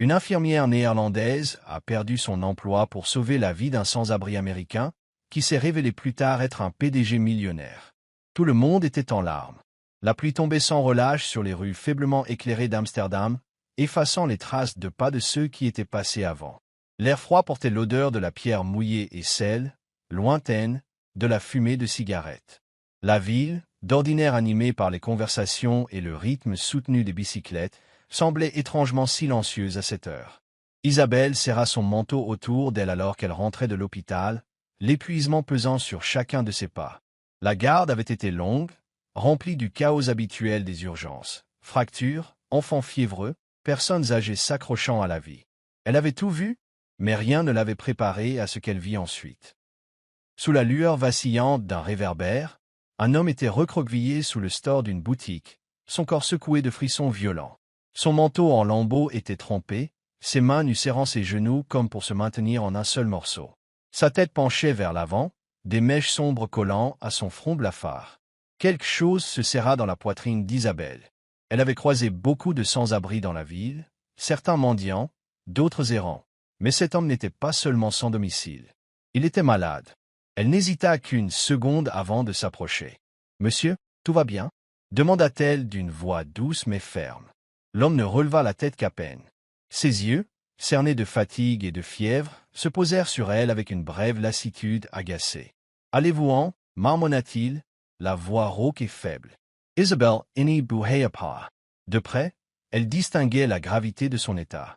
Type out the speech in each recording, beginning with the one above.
Une infirmière néerlandaise a perdu son emploi pour sauver la vie d'un sans-abri américain, qui s'est révélé plus tard être un PDG millionnaire. Tout le monde était en larmes. La pluie tombait sans relâche sur les rues faiblement éclairées d'Amsterdam, effaçant les traces de pas de ceux qui étaient passés avant. L'air froid portait l'odeur de la pierre mouillée et celle, lointaine, de la fumée de cigarettes. La ville, d'ordinaire animée par les conversations et le rythme soutenu des bicyclettes, semblait étrangement silencieuse à cette heure. Isabelle serra son manteau autour d'elle alors qu'elle rentrait de l'hôpital, l'épuisement pesant sur chacun de ses pas. La garde avait été longue, remplie du chaos habituel des urgences. Fractures, enfants fiévreux, personnes âgées s'accrochant à la vie. Elle avait tout vu, mais rien ne l'avait préparée à ce qu'elle vit ensuite. Sous la lueur vacillante d'un réverbère, un homme était recroquevillé sous le store d'une boutique, son corps secoué de frissons violents. Son manteau en lambeaux était trempé, ses mains nu serrant ses genoux comme pour se maintenir en un seul morceau. Sa tête penchait vers l'avant, des mèches sombres collant à son front blafard. Quelque chose se serra dans la poitrine d'Isabelle. Elle avait croisé beaucoup de sans-abri dans la ville, certains mendiants, d'autres errants. Mais cet homme n'était pas seulement sans domicile. Il était malade. Elle n'hésita qu'une seconde avant de s'approcher. « Monsieur, tout va bien ?» demanda-t-elle d'une voix douce mais ferme. L'homme ne releva la tête qu'à peine. Ses yeux, cernés de fatigue et de fièvre, se posèrent sur elle avec une brève lassitude agacée. « Allez-vous-en » marmonna-t-il, la voix rauque et faible. Isabelle n'y bougeait pas. De près, elle distinguait la gravité de son état.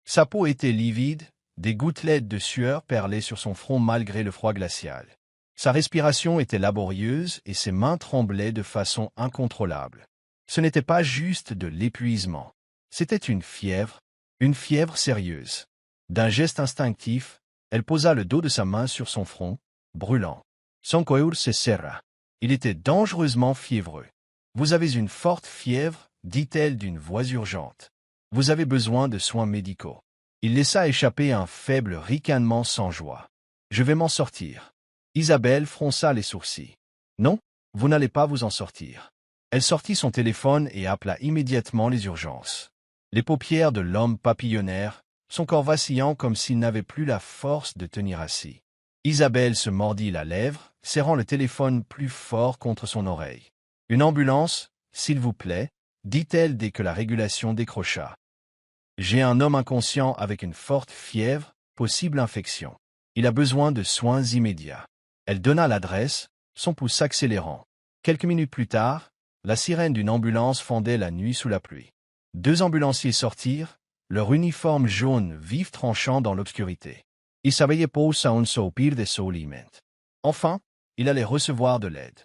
Sa peau était livide, des gouttelettes de sueur perlaient sur son front malgré le froid glacial. Sa respiration était laborieuse et ses mains tremblaient de façon incontrôlable. Ce n'était pas juste de l'épuisement. C'était une fièvre sérieuse. D'un geste instinctif, elle posa le dos de sa main sur son front, brûlant. Son cœur se serra. Il était dangereusement fiévreux. « Vous avez une forte fièvre, dit-elle d'une voix urgente. Vous avez besoin de soins médicaux. » Il laissa échapper un faible ricanement sans joie. « Je vais m'en sortir. » Isabelle fronça les sourcils. « Non, vous n'allez pas vous en sortir. » Elle sortit son téléphone et appela immédiatement les urgences. Les paupières de l'homme papillonnèrent, son corps vacillant comme s'il n'avait plus la force de tenir assis. Isabelle se mordit la lèvre, serrant le téléphone plus fort contre son oreille. « Une ambulance, s'il vous plaît, » dit-elle dès que la régulation décrocha. « J'ai un homme inconscient avec une forte fièvre, possible infection. Il a besoin de soins immédiats. » Elle donna l'adresse, son pouls s'accélérant. Quelques minutes plus tard, la sirène d'une ambulance fondait la nuit sous la pluie. 2 ambulanciers sortirent, leur uniforme jaune vif tranchant dans l'obscurité. Isabelle poussa un soupir de soulagement. Enfin, il allait recevoir de l'aide.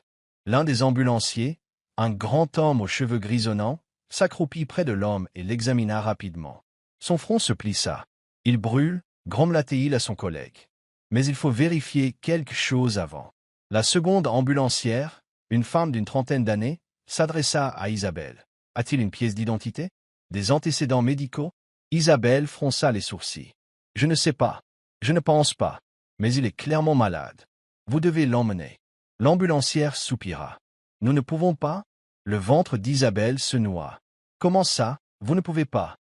L'un des ambulanciers, un grand homme aux cheveux grisonnants, s'accroupit près de l'homme et l'examina rapidement. Son front se plissa. « Il brûle » grommela-t-il à son collègue. « Mais il faut vérifier quelque chose avant. » La seconde ambulancière, une femme d'une trentaine d'années, s'adressa à Isabelle. « A-t-il une pièce d'identité? Des antécédents médicaux ?» Isabelle fronça les sourcils. « Je ne sais pas. Je ne pense pas. Mais il est clairement malade. Vous devez l'emmener. » L'ambulancière soupira. « Nous ne pouvons pas ?» Le ventre d'Isabelle se noua. « Comment ça, vous ne pouvez pas ?»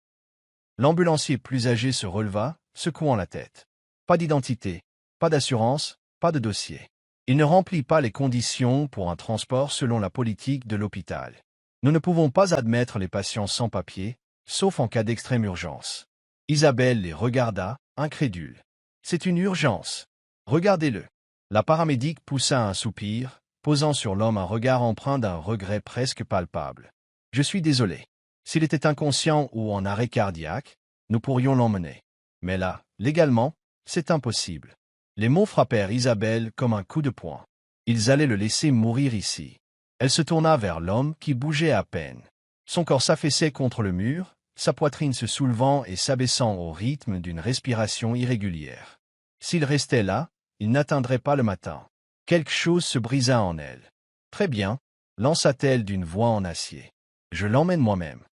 L'ambulancier plus âgé se releva, secouant la tête. « Pas d'identité, pas d'assurance, pas de dossier. Il ne remplit pas les conditions pour un transport selon la politique de l'hôpital. Nous ne pouvons pas admettre les patients sans papier, sauf en cas d'extrême urgence. » Isabelle les regarda, incrédule. « C'est une urgence. Regardez-le. » La paramédic poussa un soupir, posant sur l'homme un regard empreint d'un regret presque palpable. « Je suis désolé. S'il était inconscient ou en arrêt cardiaque, nous pourrions l'emmener. Mais là, légalement, c'est impossible. » Les mots frappèrent Isabelle comme un coup de poing. Ils allaient le laisser mourir ici. Elle se tourna vers l'homme qui bougeait à peine. Son corps s'affaissait contre le mur, sa poitrine se soulevant et s'abaissant au rythme d'une respiration irrégulière. S'il restait là, il n'atteindrait pas le matin. Quelque chose se brisa en elle. « Très bien, » lança-t-elle d'une voix en acier. « Je l'emmène moi-même. »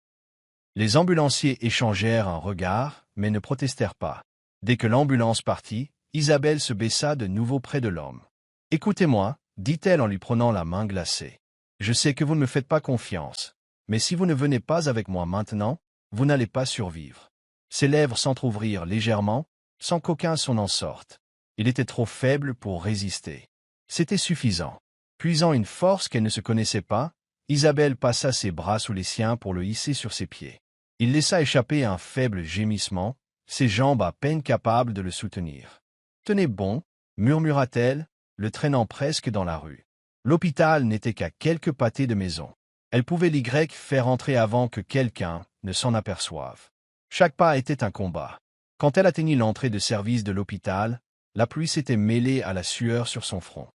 Les ambulanciers échangèrent un regard, mais ne protestèrent pas. Dès que l'ambulance partit, Isabelle se baissa de nouveau près de l'homme. « Écoutez-moi, » dit-elle en lui prenant la main glacée. « Je sais que vous ne me faites pas confiance, mais si vous ne venez pas avec moi maintenant, vous n'allez pas survivre. Ses lèvres s'entr'ouvrirent légèrement, sans qu'aucun son en sorte. Il était trop faible pour résister. C'était suffisant. Puisant une force qu'elle ne se connaissait pas, Isabelle passa ses bras sous les siens pour le hisser sur ses pieds. Il laissa échapper un faible gémissement, ses jambes à peine capables de le soutenir. « Tenez bon » murmura-t-elle, le traînant presque dans la rue. L'hôpital n'était qu'à quelques pâtés de maison. Elle pouvait l'y faire entrer avant que quelqu'un ne s'en aperçoive. Chaque pas était un combat. Quand elle atteignit l'entrée de service de l'hôpital, la pluie s'était mêlée à la sueur sur son front.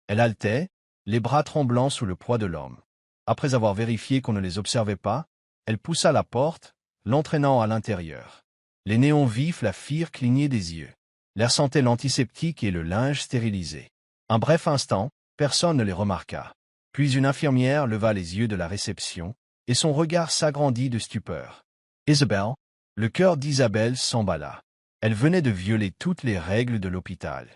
Elle haletait, les bras tremblants sous le poids de l'homme. Après avoir vérifié qu'on ne les observait pas, elle poussa la porte, l'entraînant à l'intérieur. Les néons vifs la firent cligner des yeux. L'air sentait l'antiseptique et le linge stérilisé. Un bref instant, personne ne les remarqua. Puis une infirmière leva les yeux de la réception, et son regard s'agrandit de stupeur. Isabelle, le cœur d'Isabelle s'emballa. Elle venait de violer toutes les règles de l'hôpital.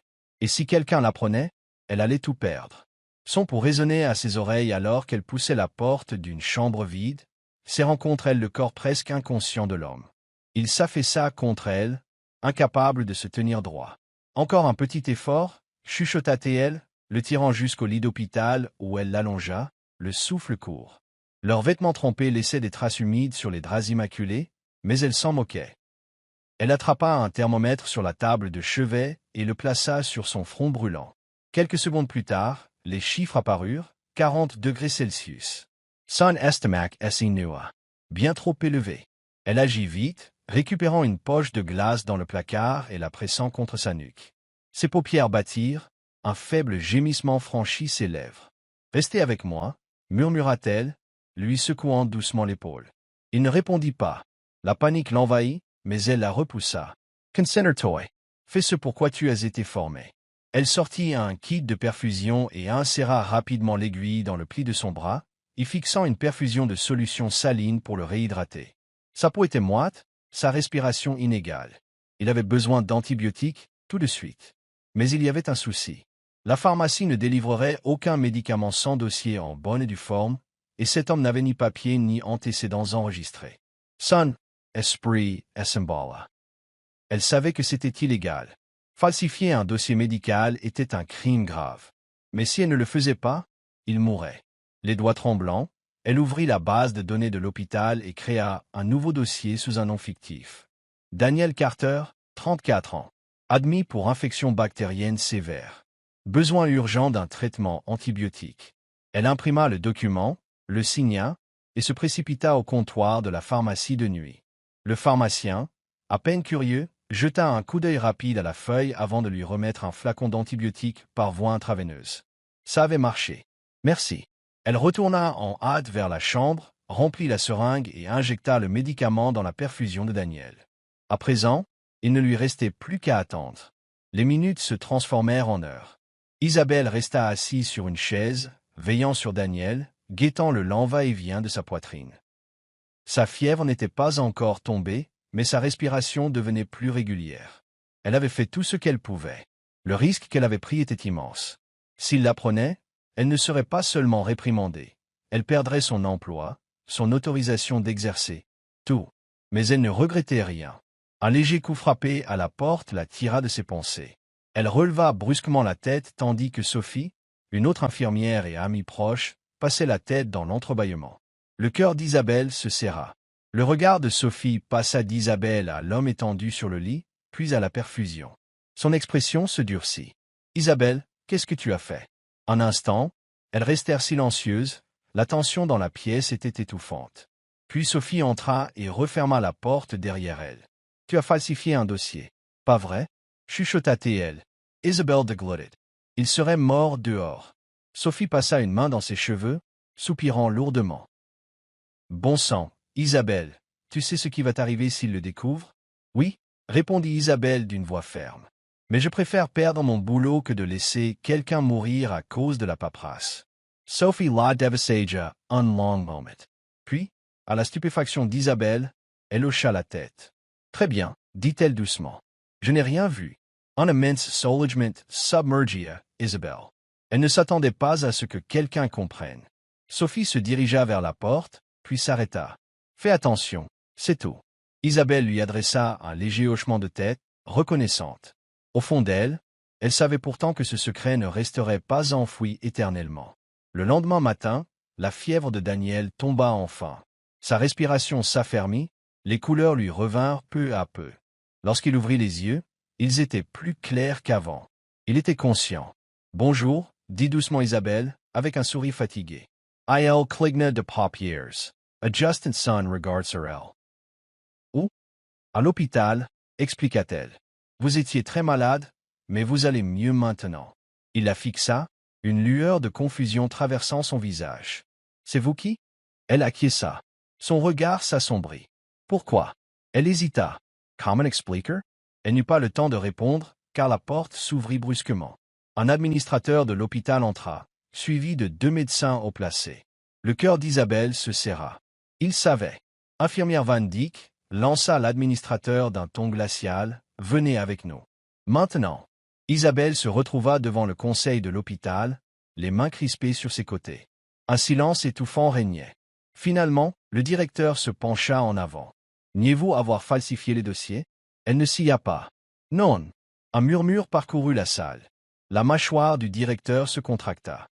Et si quelqu'un l'apprenait, elle allait tout perdre. Son pouls résonnait à ses oreilles alors qu'elle poussait la porte d'une chambre vide, serrant contre elle le corps presque inconscient de l'homme. Il s'affaissa contre elle, incapable de se tenir droit. Encore un petit effort, chuchota-t-elle, le tirant jusqu'au lit d'hôpital où elle l'allongea, le souffle court. Leurs vêtements trempés laissaient des traces humides sur les draps immaculés, mais elle s'en moquait. Elle attrapa un thermomètre sur la table de chevet et le plaça sur son front brûlant. Quelques secondes plus tard, les chiffres apparurent, 40 degrés Celsius. Son estomac est inua. Bien trop élevé. Elle agit vite, récupérant une poche de glace dans le placard et la pressant contre sa nuque. Ses paupières battirent, un faible gémissement franchit ses lèvres. « Restez avec moi » murmura-t-elle, lui secouant doucement l'épaule. Il ne répondit pas. La panique l'envahit, mais elle la repoussa. « Concentre-toi. Fais ce pour quoi tu as été formé. » Elle sortit un kit de perfusion et inséra rapidement l'aiguille dans le pli de son bras, y fixant une perfusion de solution saline pour le réhydrater. Sa peau était moite, sa respiration inégale. Il avait besoin d'antibiotiques, tout de suite. Mais il y avait un souci. La pharmacie ne délivrerait aucun médicament sans dossier en bonne et due forme, et cet homme n'avait ni papier ni antécédents enregistrés. Son esprit s'emballa. Elle savait que c'était illégal. Falsifier un dossier médical était un crime grave. Mais si elle ne le faisait pas, il mourrait. Les doigts tremblants, elle ouvrit la base de données de l'hôpital et créa un nouveau dossier sous un nom fictif. Daniel Carter, 34 ans. Admis pour infection bactérienne sévère. Besoin urgent d'un traitement antibiotique. Elle imprima le document, le signa, et se précipita au comptoir de la pharmacie de nuit. Le pharmacien, à peine curieux, jeta un coup d'œil rapide à la feuille avant de lui remettre un flacon d'antibiotiques par voie intraveineuse. Ça avait marché. Merci. Elle retourna en hâte vers la chambre, remplit la seringue et injecta le médicament dans la perfusion de Daniel. À présent, il ne lui restait plus qu'à attendre. Les minutes se transformèrent en heures. Isabelle resta assise sur une chaise, veillant sur Daniel, guettant le lent va-et-vient de sa poitrine. Sa fièvre n'était pas encore tombée, mais sa respiration devenait plus régulière. Elle avait fait tout ce qu'elle pouvait. Le risque qu'elle avait pris était immense. S'il l'apprenait, elle ne serait pas seulement réprimandée. Elle perdrait son emploi, son autorisation d'exercer. Tout. Mais elle ne regrettait rien. Un léger coup frappé à la porte la tira de ses pensées. Elle releva brusquement la tête tandis que Sophie, une autre infirmière et amie proche, passait la tête dans l'entrebâillement. Le cœur d'Isabelle se serra. Le regard de Sophie passa d'Isabelle à l'homme étendu sur le lit, puis à la perfusion. Son expression se durcit. « Isabelle, qu'est-ce que tu as fait ?» Un instant, elles restèrent silencieuses, la tension dans la pièce était étouffante. Puis Sophie entra et referma la porte derrière elle. « Tu as falsifié un dossier. Pas vrai ?» chuchota-t-elle. Isabelle déglottit. Il serait mort dehors. Sophie passa une main dans ses cheveux, soupirant lourdement. « Bon sang, Isabelle, tu sais ce qui va t'arriver s'il le découvre ?»« Oui, » répondit Isabelle d'une voix ferme. « Mais je préfère perdre mon boulot que de laisser quelqu'un mourir à cause de la paperasse. » Sophie la devasagea un long moment. Puis, à la stupéfaction d'Isabelle, elle hocha la tête. « Très bien, » dit-elle doucement. « Je n'ai rien vu. » Un immense soulagement submergia Isabelle. Elle ne s'attendait pas à ce que quelqu'un comprenne. Sophie se dirigea vers la porte, puis s'arrêta. « Fais attention, c'est tout. » Isabelle lui adressa un léger hochement de tête, reconnaissante. Au fond d'elle, elle savait pourtant que ce secret ne resterait pas enfoui éternellement. Le lendemain matin, la fièvre de Daniel tomba enfin. Sa respiration s'affermit, les couleurs lui revinrent peu à peu. Lorsqu'il ouvrit les yeux, ils étaient plus clairs qu'avant. Il était conscient. « Bonjour », dit doucement Isabelle, avec un sourire fatigué. Il cligna de paupières. A Justin son regards her. Où? À l'hôpital, expliqua-t-elle. Vous étiez très malade, mais vous allez mieux maintenant. Il la fixa, une lueur de confusion traversant son visage. C'est vous qui? Elle acquiesça. Son regard s'assombrit. Pourquoi? Elle hésita. Common expliquer? Elle n'eut pas le temps de répondre, car la porte s'ouvrit brusquement. Un administrateur de l'hôpital entra, suivi de 2 médecins haut placés. Le cœur d'Isabelle se serra. Il savait. Infirmière Van Dyck lança l'administrateur d'un ton glacial, « Venez avec nous. » Maintenant. Isabelle se retrouva devant le conseil de l'hôpital, les mains crispées sur ses côtés. Un silence étouffant régnait. Finalement, le directeur se pencha en avant. « Niez-vous avoir falsifié les dossiers? » Elle ne s'y a pas. « Non. » Un murmure parcourut la salle. La mâchoire du directeur se contracta.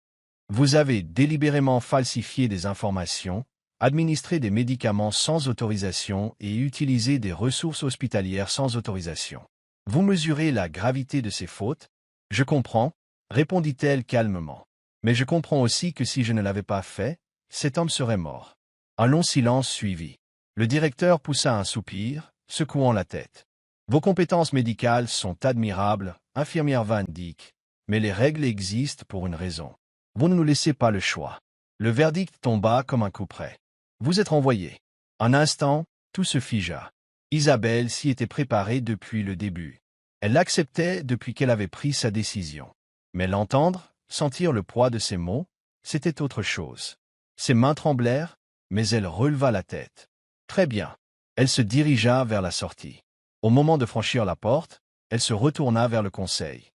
« Vous avez délibérément falsifié des informations, administré des médicaments sans autorisation et utilisé des ressources hospitalières sans autorisation. Vous mesurez la gravité de ces fautes? » « Je comprends, » répondit-elle calmement. « Mais je comprends aussi que si je ne l'avais pas fait, cet homme serait mort. » Un long silence suivit. Le directeur poussa un soupir, secouant la tête. « Vos compétences médicales sont admirables, infirmière Van Dyck, mais les règles existent pour une raison. Vous ne nous laissez pas le choix. » Le verdict tomba comme un coup près. « Vous êtes renvoyé. » Un instant, tout se figea. Isabelle s'y était préparée depuis le début. Elle l'acceptait depuis qu'elle avait pris sa décision. Mais l'entendre, sentir le poids de ses mots, c'était autre chose. Ses mains tremblèrent, mais elle releva la tête. Très bien. Elle se dirigea vers la sortie. Au moment de franchir la porte, elle se retourna vers le conseil.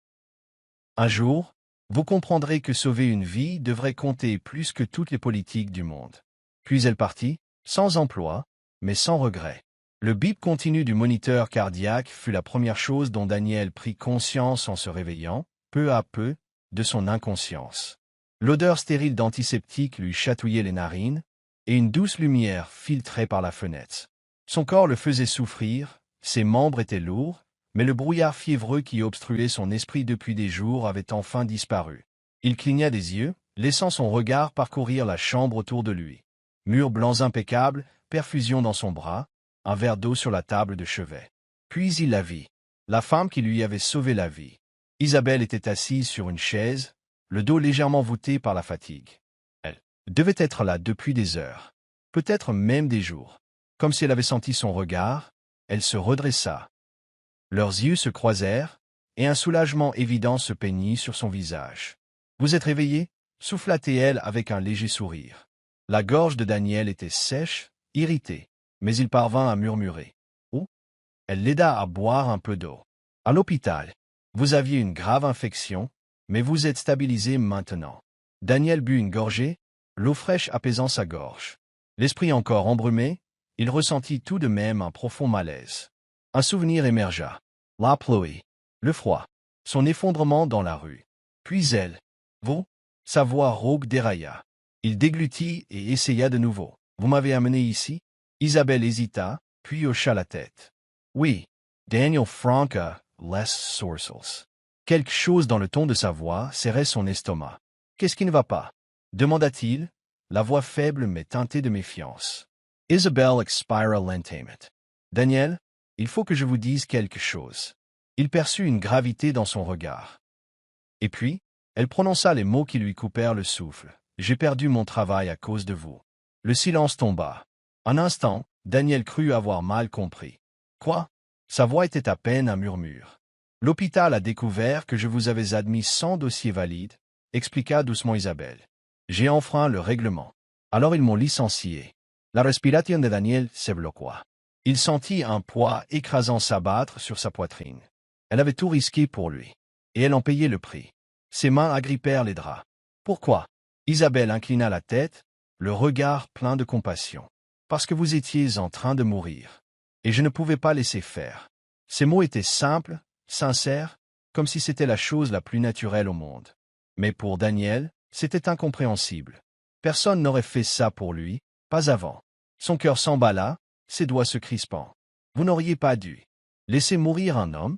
Un jour, vous comprendrez que sauver une vie devrait compter plus que toutes les politiques du monde. Puis elle partit, sans emploi, mais sans regret. Le bip continu du moniteur cardiaque fut la première chose dont Daniel prit conscience en se réveillant, peu à peu, de son inconscience. L'odeur stérile d'antiseptique lui chatouillait les narines, et une douce lumière filtrait par la fenêtre. Son corps le faisait souffrir, ses membres étaient lourds, mais le brouillard fiévreux qui obstruait son esprit depuis des jours avait enfin disparu. Il cligna des yeux, laissant son regard parcourir la chambre autour de lui. Murs blancs impeccables, perfusion dans son bras, un verre d'eau sur la table de chevet. Puis il la vit. La femme qui lui avait sauvé la vie. Isabelle était assise sur une chaise, le dos légèrement voûté par la fatigue. Elle devait être là depuis des heures, peut-être même des jours. Comme si elle avait senti son regard, elle se redressa. Leurs yeux se croisèrent, et un soulagement évident se peignit sur son visage. « Vous êtes réveillé » souffla-t-elle avec un léger sourire. La gorge de Daniel était sèche, irritée, mais il parvint à murmurer. « Oh » Elle l'aida à boire un peu d'eau. « À l'hôpital. Vous aviez une grave infection, mais vous êtes stabilisé maintenant. » Daniel but une gorgée, l'eau fraîche apaisant sa gorge. L'esprit encore embrumé, il ressentit tout de même un profond malaise. Un souvenir émergea. La pluie, le froid, son effondrement dans la rue. Puis elle. « Vous » Sa voix rauque dérailla. Il déglutit et essaya de nouveau. « Vous m'avez amené ici ?» Isabelle hésita, puis hocha la tête. « Oui. » Daniel Franca, less sourcils. Quelque chose dans le ton de sa voix serrait son estomac. « Qu'est-ce qui ne va pas ?» demanda-t-il, la voix faible mais teintée de méfiance. Isabelle expira lentement. « Daniel, il faut que je vous dise quelque chose. » Il perçut une gravité dans son regard. Et puis, elle prononça les mots qui lui coupèrent le souffle. « J'ai perdu mon travail à cause de vous. » Le silence tomba. Un instant, Daniel crut avoir mal compris. « Quoi ?» Sa voix était à peine un murmure. « L'hôpital a découvert que je vous avais admis sans dossier valide, » expliqua doucement Isabelle. « J'ai enfreint le règlement. Alors ils m'ont licencié. » La respiration de Daniel se bloqua. Il sentit un poids écrasant s'abattre sur sa poitrine. Elle avait tout risqué pour lui. Et elle en payait le prix. Ses mains agrippèrent les draps. « Pourquoi ?» Isabelle inclina la tête, le regard plein de compassion. « Parce que vous étiez en train de mourir. » et je ne pouvais pas laisser faire. Ces mots étaient simples, sincères, comme si c'était la chose la plus naturelle au monde. Mais pour Daniel, c'était incompréhensible. Personne n'aurait fait ça pour lui, pas avant. Son cœur s'emballa, ses doigts se crispant. « Vous n'auriez pas dû laisser mourir un homme ?»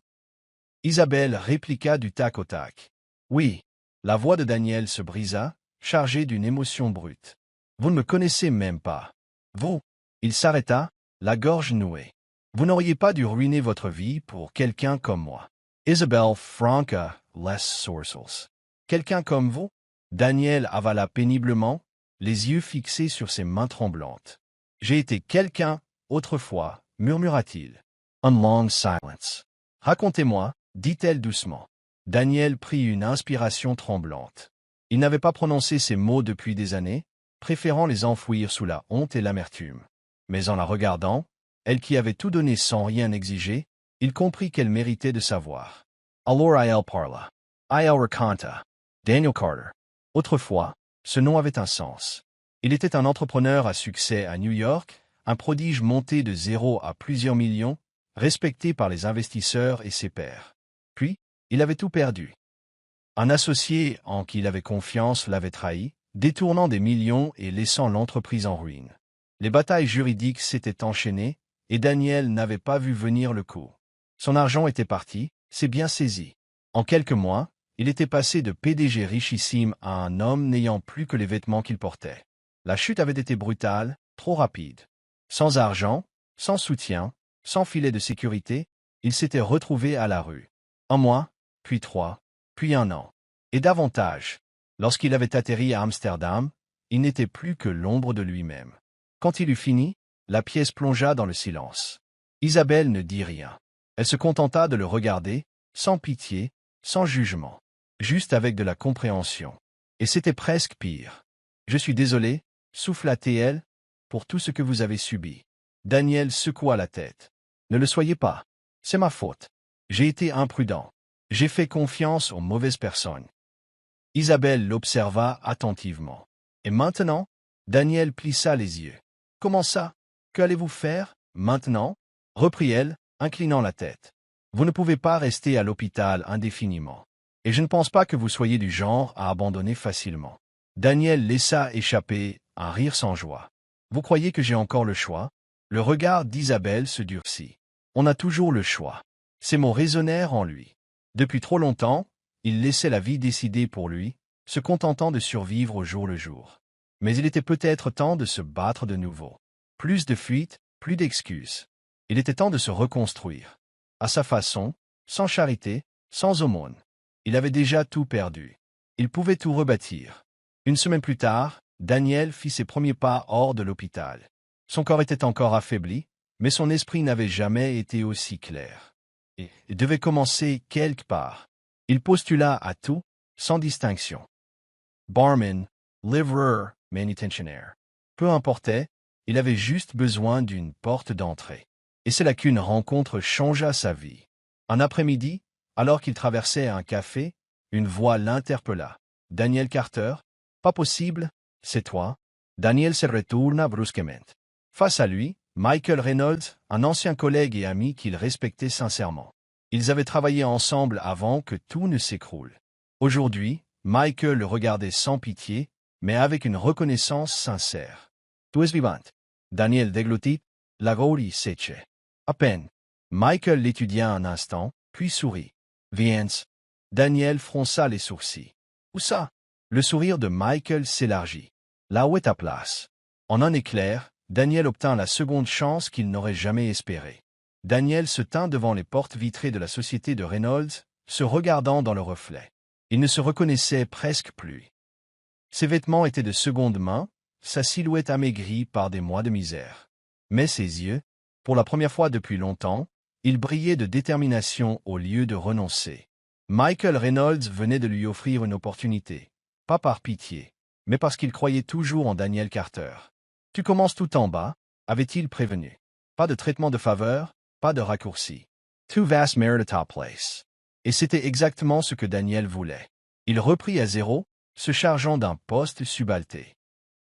Isabelle répliqua du tac au tac. « Oui. » La voix de Daniel se brisa, chargée d'une émotion brute. « Vous ne me connaissez même pas. Vous ?» Il s'arrêta, la gorge nouée. « Vous n'auriez pas dû ruiner votre vie pour quelqu'un comme moi. » Isabelle Franca, les sourcils. « Quelqu'un comme vous ?» Daniel avala péniblement, les yeux fixés sur ses mains tremblantes. « J'ai été quelqu'un, autrefois, murmura-t-il. Un long silence. « Racontez-moi, dit-elle doucement. Daniel prit une inspiration tremblante. Il n'avait pas prononcé ces mots depuis des années, préférant les enfouir sous la honte et l'amertume. Mais en la regardant, elle qui avait tout donné sans rien exiger, il comprit qu'elle méritait de savoir. Alors elle parla. Elle raconta. Daniel Carter. Autrefois, ce nom avait un sens. Il était un entrepreneur à succès à New York, un prodige monté de 0 à plusieurs millions, respecté par les investisseurs et ses pairs. Puis, il avait tout perdu. Un associé en qui il avait confiance l'avait trahi, détournant des millions et laissant l'entreprise en ruine. Les batailles juridiques s'étaient enchaînées, et Daniel n'avait pas vu venir le coup. Son argent était parti, ses biens saisis. En quelques mois, il était passé de PDG richissime à un homme n'ayant plus que les vêtements qu'il portait. La chute avait été brutale, trop rapide. Sans argent, sans soutien, sans filet de sécurité, il s'était retrouvé à la rue. Un mois, puis 3, puis 1 an. Et davantage. Lorsqu'il avait atterri à Amsterdam, il n'était plus que l'ombre de lui-même. Quand il eut fini, la pièce plongea dans le silence. Isabelle ne dit rien. Elle se contenta de le regarder, sans pitié, sans jugement. Juste avec de la compréhension. Et c'était presque pire. « Je suis désolé, » souffla-t-elle, « pour tout ce que vous avez subi. » Daniel secoua la tête. « Ne le soyez pas. C'est ma faute. J'ai été imprudent. J'ai fait confiance aux mauvaises personnes. » Isabelle l'observa attentivement. « Et maintenant ?» Daniel plissa les yeux. « Comment ça? Que allez-vous faire, maintenant ?» reprit-elle, inclinant la tête. « Vous ne pouvez pas rester à l'hôpital indéfiniment. Et je ne pense pas que vous soyez du genre à abandonner facilement. » Daniel laissa échapper un rire sans joie. « Vous croyez que j'ai encore le choix ?» Le regard d'Isabelle se durcit. « On a toujours le choix. » Ces mots résonnèrent en lui. Depuis trop longtemps, il laissait la vie décider pour lui, se contentant de survivre au jour le jour. Mais il était peut-être temps de se battre de nouveau. Plus de fuites, plus d'excuses. Il était temps de se reconstruire. À sa façon, sans charité, sans aumône. Il avait déjà tout perdu. Il pouvait tout rebâtir. Une semaine plus tard, Daniel fit ses premiers pas hors de l'hôpital. Son corps était encore affaibli, mais son esprit n'avait jamais été aussi clair. Et il devait commencer quelque part. Il postula à tout, sans distinction. Barman, livreur, manutentionnaire. Peu importait, il avait juste besoin d'une porte d'entrée. Et c'est là qu'une rencontre changea sa vie. Un après-midi, alors qu'il traversait un café, une voix l'interpella. « Daniel Carter? Pas possible, c'est toi. » Daniel se retourna brusquement. Face à lui, Michael Reynolds, un ancien collègue et ami qu'il respectait sincèrement. Ils avaient travaillé ensemble avant que tout ne s'écroule. Aujourd'hui, Michael le regardait sans pitié, mais avec une reconnaissance sincère. « Tu es vivante. » Daniel déglutit, la gorge sèche. À peine. Michael l'étudia un instant, puis sourit. « Viens. » Daniel fronça les sourcils. « Où ça ?» Le sourire de Michael s'élargit. « Là où est ta place. » En un éclair, Daniel obtint la seconde chance qu'il n'aurait jamais espérée. Daniel se tint devant les portes vitrées de la société de Reynolds, se regardant dans le reflet. Il ne se reconnaissait presque plus. Ses vêtements étaient de seconde main, sa silhouette amaigrie par des mois de misère. Mais ses yeux, pour la première fois depuis longtemps, ils brillaient de détermination au lieu de renoncer. Michael Reynolds venait de lui offrir une opportunité, pas par pitié, mais parce qu'il croyait toujours en Daniel Carter. « Tu commences tout en bas », avait-il prévenu. Pas de traitement de faveur, pas de raccourci. « Tu vas merit à ta place. » Et c'était exactement ce que Daniel voulait. Il reprit à zéro, se chargeant d'un poste subalté.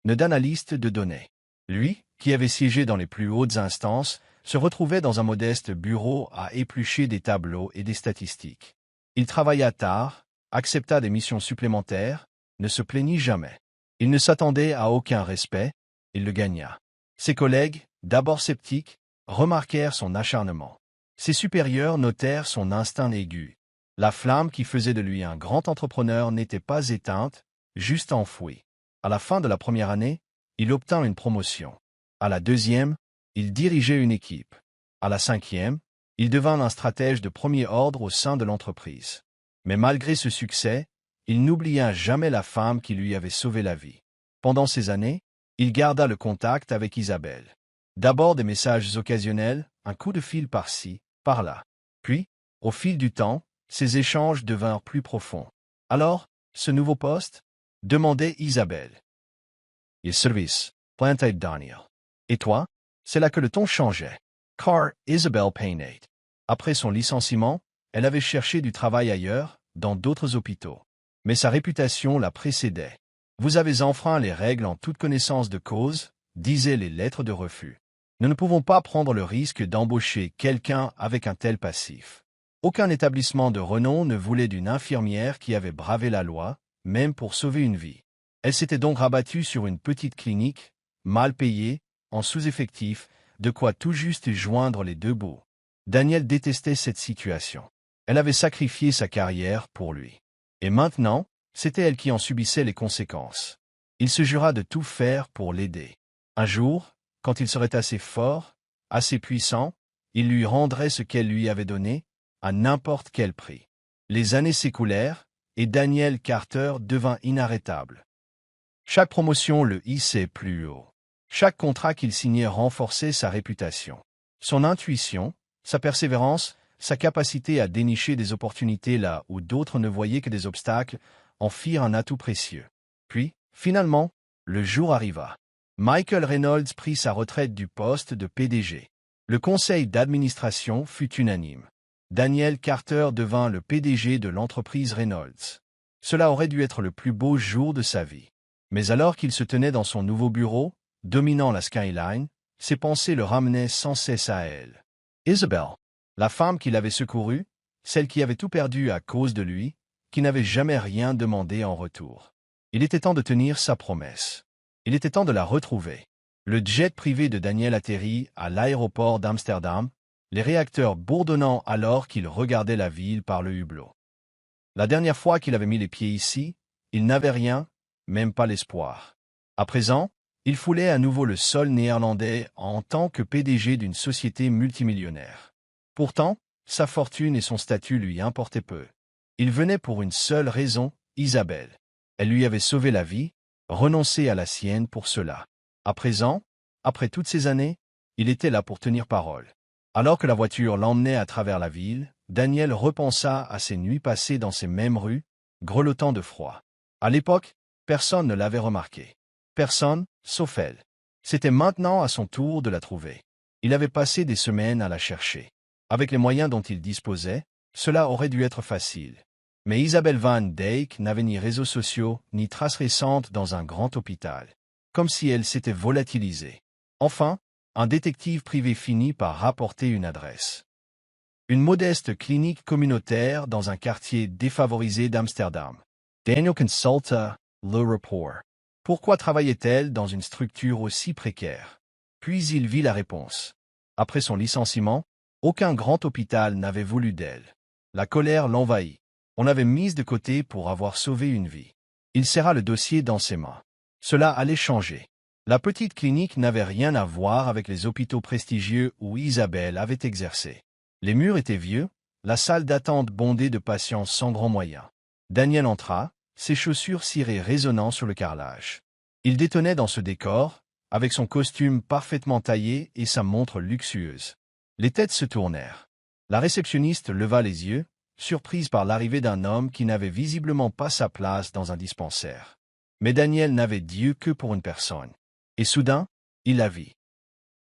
Ne d'analyste de données. Lui, qui avait siégé dans les plus hautes instances, se retrouvait dans un modeste bureau à éplucher des tableaux et des statistiques. Il travailla tard, accepta des missions supplémentaires, ne se plaignit jamais. Il ne s'attendait à aucun respect, il le gagna. Ses collègues, d'abord sceptiques, remarquèrent son acharnement. Ses supérieurs notèrent son instinct aigu. La flamme qui faisait de lui un grand entrepreneur n'était pas éteinte, juste enfouie. À la fin de la première année, il obtint une promotion. À la deuxième, il dirigeait une équipe. À la cinquième, il devint un stratège de premier ordre au sein de l'entreprise. Mais malgré ce succès, il n'oublia jamais la femme qui lui avait sauvé la vie. Pendant ces années, il garda le contact avec Isabelle. D'abord des messages occasionnels, un coup de fil par-ci, par-là. Puis, au fil du temps, ces échanges devinrent plus profonds. Alors, ce nouveau poste? Demandait Isabelle. Et service, plantait Daniel. Et toi? C'est là que le ton changeait. Car Isabelle peinait. Après son licenciement, elle avait cherché du travail ailleurs, dans d'autres hôpitaux. Mais sa réputation la précédait. Vous avez enfreint les règles en toute connaissance de cause, disaient les lettres de refus. Nous ne pouvons pas prendre le risque d'embaucher quelqu'un avec un tel passif. Aucun établissement de renom ne voulait d'une infirmière qui avait bravé la loi, même pour sauver une vie. Elle s'était donc rabattue sur une petite clinique, mal payée, en sous-effectif, de quoi tout juste joindre les deux bouts. Daniel détestait cette situation. Elle avait sacrifié sa carrière pour lui. Et maintenant, c'était elle qui en subissait les conséquences. Il se jura de tout faire pour l'aider. Un jour, quand il serait assez fort, assez puissant, il lui rendrait ce qu'elle lui avait donné, à n'importe quel prix. Les années s'écoulèrent, et Daniel Carter devint inarrêtable. Chaque promotion le hissait plus haut. Chaque contrat qu'il signait renforçait sa réputation. Son intuition, sa persévérance, sa capacité à dénicher des opportunités là où d'autres ne voyaient que des obstacles, en firent un atout précieux. Puis, finalement, le jour arriva. Michael Reynolds prit sa retraite du poste de PDG. Le conseil d'administration fut unanime. Daniel Carter devint le PDG de l'entreprise Reynolds. Cela aurait dû être le plus beau jour de sa vie. Mais alors qu'il se tenait dans son nouveau bureau, dominant la skyline, ses pensées le ramenaient sans cesse à elle. Isabelle, la femme qui l'avait secouru, celle qui avait tout perdu à cause de lui, qui n'avait jamais rien demandé en retour. Il était temps de tenir sa promesse. Il était temps de la retrouver. Le jet privé de Daniel atterrit à l'aéroport d'Amsterdam, les réacteurs bourdonnant alors qu'il regardait la ville par le hublot. La dernière fois qu'il avait mis les pieds ici, il n'avait rien, même pas l'espoir. À présent, il foulait à nouveau le sol néerlandais en tant que PDG d'une société multimillionnaire. Pourtant, sa fortune et son statut lui importaient peu. Il venait pour une seule raison, Isabelle. Elle lui avait sauvé la vie, renoncé à la sienne pour cela. À présent, après toutes ces années, il était là pour tenir parole. Alors que la voiture l'emmenait à travers la ville, Daniel repensa à ses nuits passées dans ces mêmes rues, grelottant de froid. À l'époque, personne ne l'avait remarqué. Personne, sauf elle. C'était maintenant à son tour de la trouver. Il avait passé des semaines à la chercher. Avec les moyens dont il disposait, cela aurait dû être facile. Mais Isabelle Van Dijk n'avait ni réseaux sociaux, ni traces récentes dans un grand hôpital. Comme si elle s'était volatilisée. Enfin, un détective privé finit par rapporter une adresse. Une modeste clinique communautaire dans un quartier défavorisé d'Amsterdam. Daniel consulta le rapport. Pourquoi travaillait-elle dans une structure aussi précaire? Puis il vit la réponse. Après son licenciement, aucun grand hôpital n'avait voulu d'elle. La colère l'envahit. On l'avait mise de côté pour avoir sauvé une vie. Il serra le dossier dans ses mains. Cela allait changer. La petite clinique n'avait rien à voir avec les hôpitaux prestigieux où Isabelle avait exercé. Les murs étaient vieux, la salle d'attente bondée de patients sans grands moyens. Daniel entra, ses chaussures cirées résonnant sur le carrelage. Il détonnait dans ce décor, avec son costume parfaitement taillé et sa montre luxueuse. Les têtes se tournèrent. La réceptionniste leva les yeux, surprise par l'arrivée d'un homme qui n'avait visiblement pas sa place dans un dispensaire. Mais Daniel n'avait d'yeux que pour une personne. Et soudain, il la vit.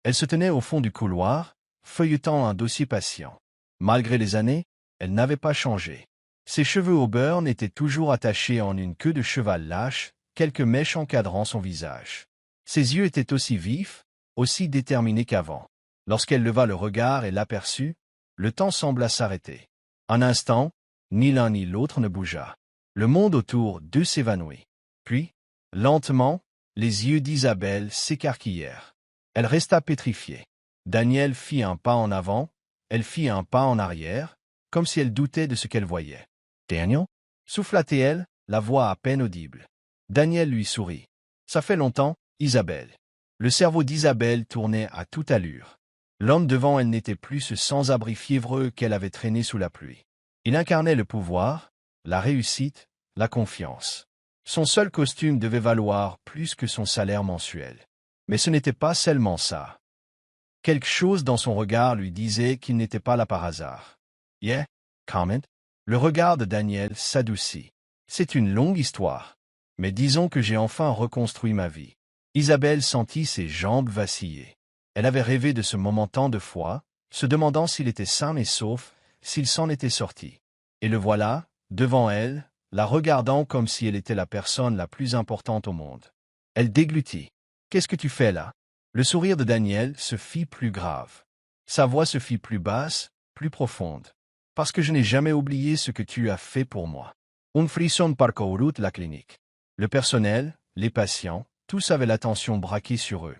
Elle se tenait au fond du couloir, feuilletant un dossier patient. Malgré les années, elle n'avait pas changé. Ses cheveux au beurre étaient toujours attachés en une queue de cheval lâche, quelques mèches encadrant son visage. Ses yeux étaient aussi vifs, aussi déterminés qu'avant. Lorsqu'elle leva le regard et l'aperçut, le temps sembla s'arrêter. Un instant, ni l'un ni l'autre ne bougea. Le monde autour d'eux s'évanouit. Puis, lentement, les yeux d'Isabelle s'écarquillèrent. Elle resta pétrifiée. Daniel fit un pas en avant, elle fit un pas en arrière, comme si elle doutait de ce qu'elle voyait. « Daniel » souffla-t-elle, la voix à peine audible. Daniel lui sourit. « Ça fait longtemps, Isabelle. » Le cerveau d'Isabelle tournait à toute allure. L'homme devant elle n'était plus ce sans-abri fiévreux qu'elle avait traîné sous la pluie. Il incarnait le pouvoir, la réussite, la confiance. Son seul costume devait valoir plus que son salaire mensuel. Mais ce n'était pas seulement ça. Quelque chose dans son regard lui disait qu'il n'était pas là par hasard. « Yeah, comment ?» Le regard de Daniel s'adoucit. « C'est une longue histoire. Mais disons que j'ai enfin reconstruit ma vie. » Isabelle sentit ses jambes vaciller. Elle avait rêvé de ce moment tant de fois, se demandant s'il était sain et sauf, s'il s'en était sorti. Et le voilà, devant elle, la regardant comme si elle était la personne la plus importante au monde. Elle déglutit. « Qu'est-ce que tu fais là ?» Le sourire de Daniel se fit plus grave. Sa voix se fit plus basse, plus profonde. « Parce que je n'ai jamais oublié ce que tu as fait pour moi. » Un frisson parcourut la clinique. Le personnel, les patients, tous avaient l'attention braquée sur eux.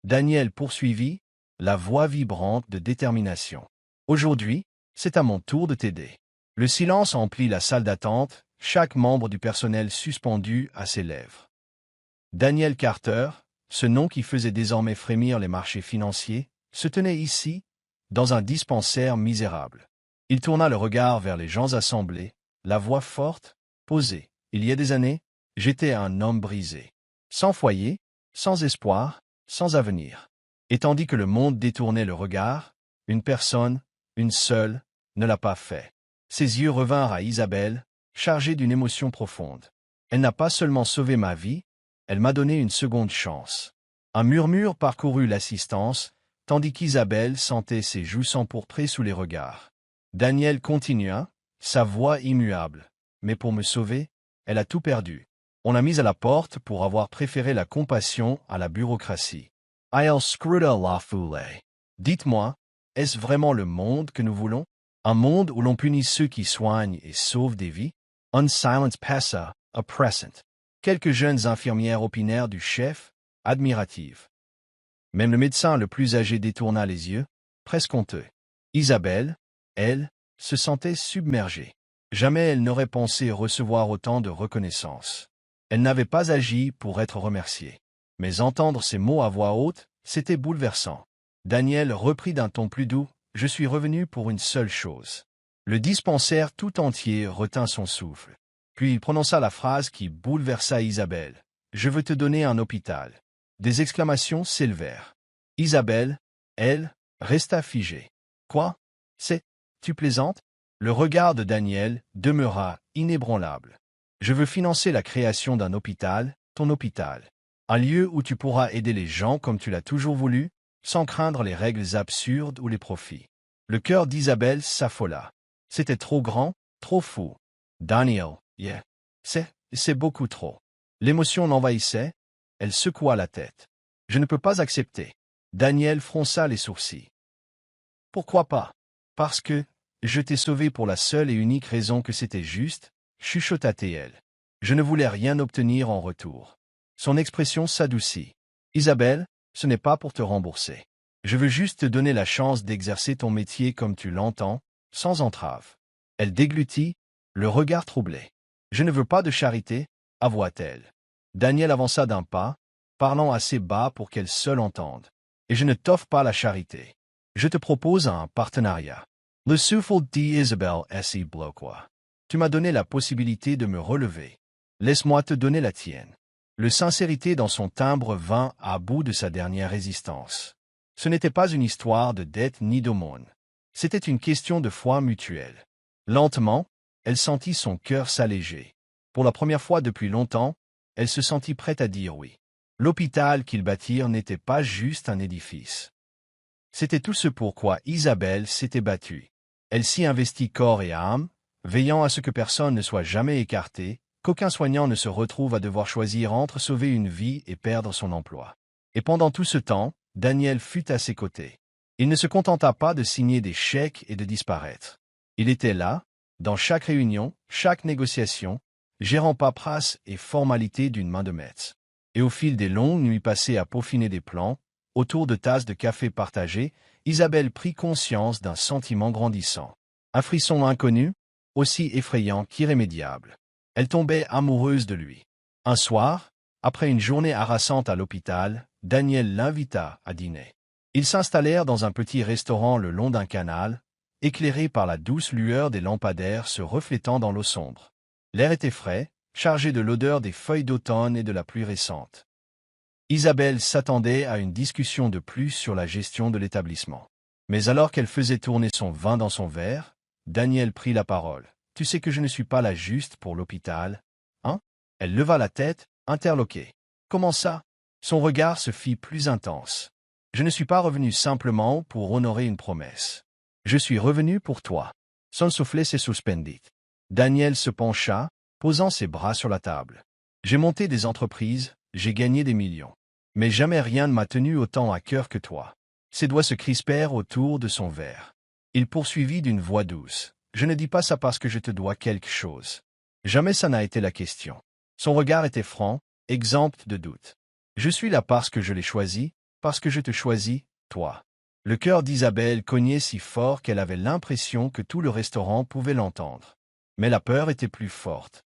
Daniel poursuivit, la voix vibrante de détermination. « Aujourd'hui, c'est à mon tour de t'aider. » Le silence emplit la salle d'attente, chaque membre du personnel suspendu à ses lèvres. Daniel Carter, ce nom qui faisait désormais frémir les marchés financiers, se tenait ici, dans un dispensaire misérable. Il tourna le regard vers les gens assemblés, la voix forte, posée. « Il y a des années, j'étais un homme brisé. Sans foyer, sans espoir, sans avenir. Et tandis que le monde détournait le regard, une personne, une seule, ne l'a pas fait. » Ses yeux revinrent à Isabelle, chargés d'une émotion profonde. « Elle n'a pas seulement sauvé ma vie, elle m'a donné une seconde chance. » Un murmure parcourut l'assistance, tandis qu'Isabelle sentait ses joues s'empourprer sous les regards. Daniel continua, sa voix immuable. « Mais pour me sauver, elle a tout perdu. On l'a mise à la porte pour avoir préféré la compassion à la bureaucratie. I'll scruta la foule. Dites-moi, est-ce vraiment le monde que nous voulons? Un monde où l'on punit ceux qui soignent et sauvent des vies? Un silence passa, oppressant. » Quelques jeunes infirmières opinèrent du chef, admiratives. Même le médecin le plus âgé détourna les yeux, presque honteux. Isabelle, elle, se sentait submergée. Jamais elle n'aurait pensé recevoir autant de reconnaissance. Elle n'avait pas agi pour être remerciée. Mais entendre ces mots à voix haute, c'était bouleversant. Daniel reprit d'un ton plus doux, « Je suis revenu pour une seule chose. » Le dispensaire tout entier retint son souffle. Puis il prononça la phrase qui bouleversa Isabelle. « Je veux te donner un hôpital. » Des exclamations s'élevèrent. Isabelle, elle, resta figée. « Quoi? Tu plaisantes ?» Le regard de Daniel demeura inébranlable. « Je veux financer la création d'un hôpital, ton hôpital. Un lieu où tu pourras aider les gens comme tu l'as toujours voulu, sans craindre les règles absurdes ou les profits. » Le cœur d'Isabelle s'affola. C'était trop grand, trop fou. « Daniel, yeah. C'est beaucoup trop. » L'émotion l'envahissait, elle secoua la tête. « Je ne peux pas accepter. » Daniel fronça les sourcils. « Pourquoi pas? »« Parce que je t'ai sauvé pour la seule et unique raison que c'était juste, » chuchota-t-elle. « Je ne voulais rien obtenir en retour. » Son expression s'adoucit. « Isabelle, ce n'est pas pour te rembourser. Je veux juste te donner la chance d'exercer ton métier comme tu l'entends, sans entrave. » Elle déglutit, le regard troublé. « Je ne veux pas de charité, » avoua-t-elle. Daniel avança d'un pas, parlant assez bas pour qu'elle seule entende. « Et je ne t'offre pas la charité. Je te propose un partenariat. » Le souffle d'Isabelle s'y bloqua. « Tu m'as donné la possibilité de me relever. Laisse-moi te donner la tienne. » Le sincérité dans son timbre vint à bout de sa dernière résistance. Ce n'était pas une histoire de dette ni d'aumône. C'était une question de foi mutuelle. Lentement, elle sentit son cœur s'alléger. Pour la première fois depuis longtemps, elle se sentit prête à dire oui. L'hôpital qu'ils bâtirent n'était pas juste un édifice. C'était tout ce pourquoi Isabelle s'était battue. Elle s'y investit corps et âme, veillant à ce que personne ne soit jamais écarté, qu'aucun soignant ne se retrouve à devoir choisir entre sauver une vie et perdre son emploi. Et pendant tout ce temps, Daniel fut à ses côtés. Il ne se contenta pas de signer des chèques et de disparaître. Il était là, dans chaque réunion, chaque négociation, gérant paperasse et formalités d'une main de maître. Et au fil des longues nuits passées à peaufiner des plans, autour de tasses de café partagées, Isabelle prit conscience d'un sentiment grandissant. Un frisson inconnu, aussi effrayant qu'irrémédiable. Elle tombait amoureuse de lui. Un soir, après une journée harassante à l'hôpital, Daniel l'invita à dîner. Ils s'installèrent dans un petit restaurant le long d'un canal, éclairé par la douce lueur des lampadaires se reflétant dans l'eau sombre. L'air était frais, chargé de l'odeur des feuilles d'automne et de la pluie récente. Isabelle s'attendait à une discussion de plus sur la gestion de l'établissement. Mais alors qu'elle faisait tourner son vin dans son verre, Daniel prit la parole. « Tu sais que je ne suis pas là juste pour l'hôpital, hein ?» Elle leva la tête, interloquée. « Comment ça ?» Son regard se fit plus intense. « Je ne suis pas revenu simplement pour honorer une promesse. Je suis revenu pour toi. » Son soufflet s'est suspendu. Daniel se pencha, posant ses bras sur la table. « J'ai monté des entreprises, j'ai gagné des millions. Mais jamais rien ne m'a tenu autant à cœur que toi. » Ses doigts se crispèrent autour de son verre. Il poursuivit d'une voix douce. « Je ne dis pas ça parce que je te dois quelque chose. Jamais ça n'a été la question. » Son regard était franc, exempt de doute. « Je suis là parce que je l'ai choisi, parce que je te choisis, toi. » Le cœur d'Isabelle cognait si fort qu'elle avait l'impression que tout le restaurant pouvait l'entendre. Mais la peur était plus forte.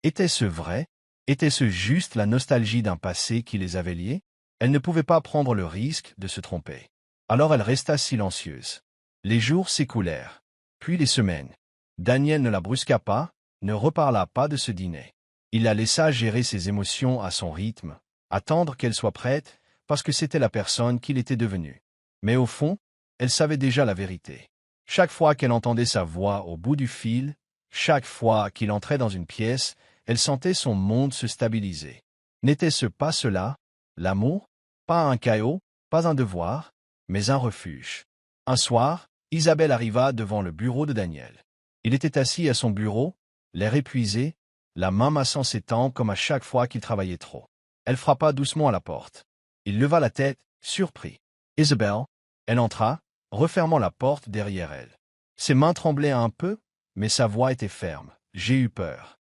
Était-ce vrai? Était-ce juste la nostalgie d'un passé qui les avait liés? Elle ne pouvait pas prendre le risque de se tromper. Alors elle resta silencieuse. Les jours s'écoulèrent. Puis les semaines. Daniel ne la brusqua pas, ne reparla pas de ce dîner. Il la laissa gérer ses émotions à son rythme, attendre qu'elle soit prête, parce que c'était la personne qu'il était devenu. Mais au fond, elle savait déjà la vérité. Chaque fois qu'elle entendait sa voix au bout du fil, chaque fois qu'il entrait dans une pièce, elle sentait son monde se stabiliser. N'était-ce pas cela, l'amour? Pas un chaos, pas un devoir, mais un refuge. Un soir, Isabelle arriva devant le bureau de Daniel. Il était assis à son bureau, l'air épuisé, la main massant ses tempes comme à chaque fois qu'il travaillait trop. Elle frappa doucement à la porte. Il leva la tête, surpris. « Isabelle ?» Elle entra, refermant la porte derrière elle. Ses mains tremblaient un peu, mais sa voix était ferme. « J'ai eu peur. »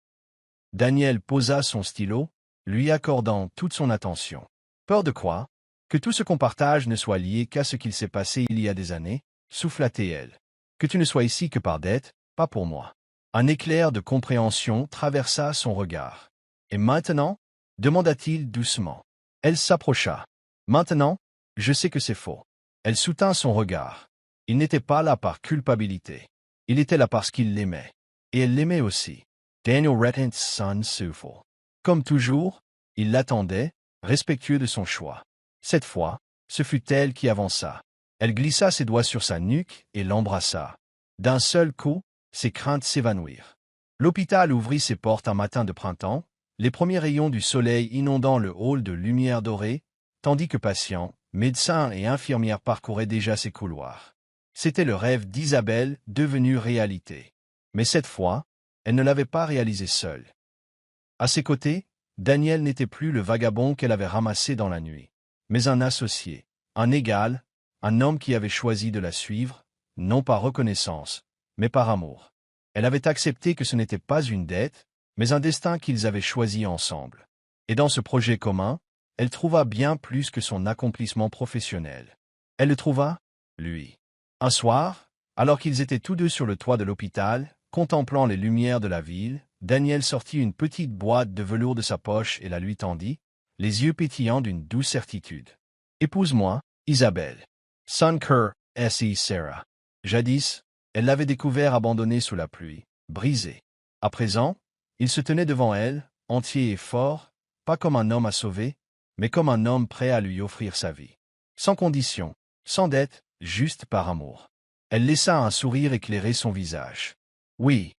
Daniel posa son stylo, lui accordant toute son attention. « Peur de quoi? Que tout ce qu'on partage ne soit lié qu'à ce qu'il s'est passé il y a des années, souffla-t-elle. Que tu ne sois ici que par dette, pas pour moi. » Un éclair de compréhension traversa son regard. « Et maintenant ?» demanda-t-il doucement. Elle s'approcha. « Maintenant, je sais que c'est faux. » Elle soutint son regard. Il n'était pas là par culpabilité. Il était là parce qu'il l'aimait. Et elle l'aimait aussi. Daniel retint son souffle. Comme toujours, il l'attendait, respectueux de son choix. Cette fois, ce fut elle qui avança. Elle glissa ses doigts sur sa nuque et l'embrassa. D'un seul coup, ses craintes s'évanouirent. L'hôpital ouvrit ses portes un matin de printemps, les premiers rayons du soleil inondant le hall de lumière dorée, tandis que patients, médecins et infirmières parcouraient déjà ses couloirs. C'était le rêve d'Isabelle devenu réalité. Mais cette fois, elle ne l'avait pas réalisé seule. À ses côtés, Daniel n'était plus le vagabond qu'elle avait ramassé dans la nuit, mais un associé, un égal, un homme qui avait choisi de la suivre, non par reconnaissance, mais par amour. Elle avait accepté que ce n'était pas une dette, mais un destin qu'ils avaient choisi ensemble. Et dans ce projet commun, elle trouva bien plus que son accomplissement professionnel. Elle le trouva, lui. Un soir, alors qu'ils étaient tous deux sur le toit de l'hôpital, contemplant les lumières de la ville, Daniel sortit une petite boîte de velours de sa poche et la lui tendit, les yeux pétillants d'une douce certitude. « Épouse-moi, Isabelle. » Son cœur, S.I. Sarah. Jadis, elle l'avait découvert abandonné sous la pluie, brisé. À présent, il se tenait devant elle, entier et fort, pas comme un homme à sauver, mais comme un homme prêt à lui offrir sa vie. Sans condition, sans dette, juste par amour. Elle laissa un sourire éclairer son visage. Oui.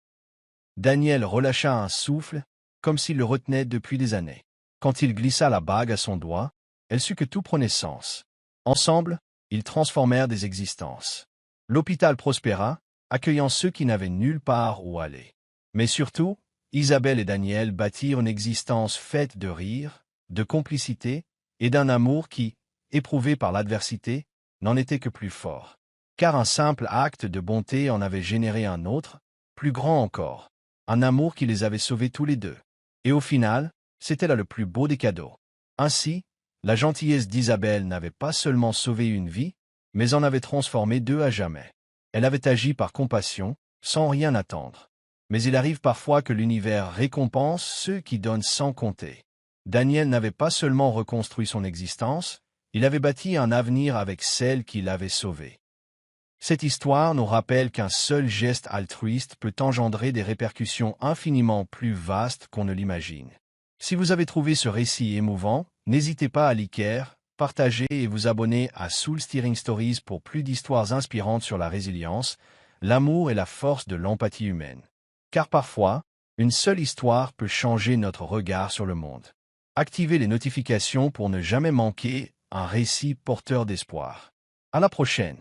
Daniel relâcha un souffle, comme s'il le retenait depuis des années. Quand il glissa la bague à son doigt, elle sut que tout prenait sens. Ensemble, ils transformèrent des existences. L'hôpital prospéra, accueillant ceux qui n'avaient nulle part où aller. Mais surtout, Isabelle et Daniel bâtirent une existence faite de rire, de complicité et d'un amour qui, éprouvé par l'adversité, n'en était que plus fort. Car un simple acte de bonté en avait généré un autre, plus grand encore. Un amour qui les avait sauvés tous les deux. Et au final, c'était là le plus beau des cadeaux. Ainsi, la gentillesse d'Isabelle n'avait pas seulement sauvé une vie, mais en avait transformé deux à jamais. Elle avait agi par compassion, sans rien attendre. Mais il arrive parfois que l'univers récompense ceux qui donnent sans compter. Daniel n'avait pas seulement reconstruit son existence, il avait bâti un avenir avec celle qui l'avait sauvé. Cette histoire nous rappelle qu'un seul geste altruiste peut engendrer des répercussions infiniment plus vastes qu'on ne l'imagine. Si vous avez trouvé ce récit émouvant, n'hésitez pas à liker, partager et vous abonner à Soul Steering Stories pour plus d'histoires inspirantes sur la résilience, l'amour et la force de l'empathie humaine. Car parfois, une seule histoire peut changer notre regard sur le monde. Activez les notifications pour ne jamais manquer un récit porteur d'espoir. À la prochaine!